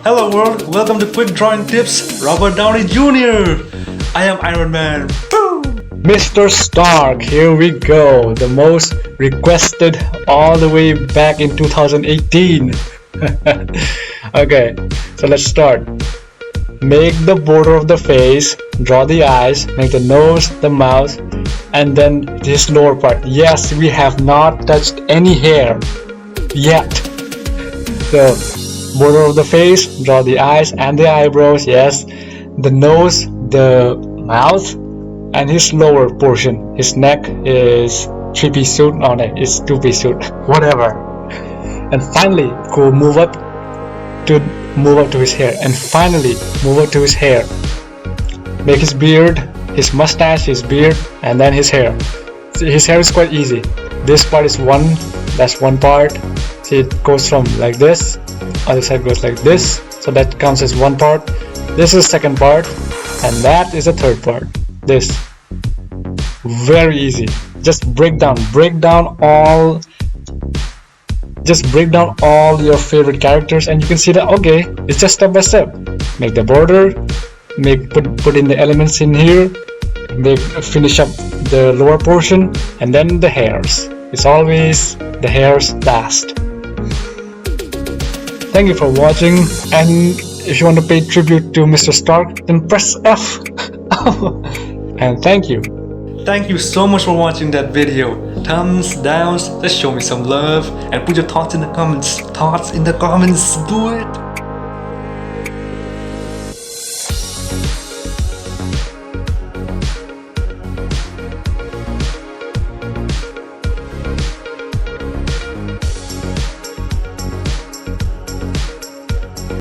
Hello world, welcome to Quick Drawing Tips, Robert Downey Jr. I am Iron Man. Woo! Mr. Stark, here we go. The most requested all the way back in 2018. Okay, so let's start. Make the border of the face, draw the eyes, make the nose, the mouth, and then this lower part. Yes, we have not touched any hair yet. So, border of the face, draw the eyes and the eyebrows, yes, the nose, the mouth, and his lower portion. His neck is 3-piece suit, no, it's 2-piece suit, whatever. And finally, go move up to his hair, and finally move up to his hair. Make his beard, his mustache, his beard, and then his hair. See, his hair is quite easy. This part is that's one part. See, it goes from like this, other side goes like this, so that counts as one part. This is second part, and that is the third part. This, very easy. Just break down all your favorite characters, and you can see that okay, it's just step by step. Make the border, put in the elements in here, finish up the lower portion, and then the hairs. It's always the hairs last. Thank you for watching, and if you want to pay tribute to Mr. Stark, then press F. And thank you. Thank you so much for watching that video. Thumbs downs, just show me some love and put your thoughts in the comments. Do it.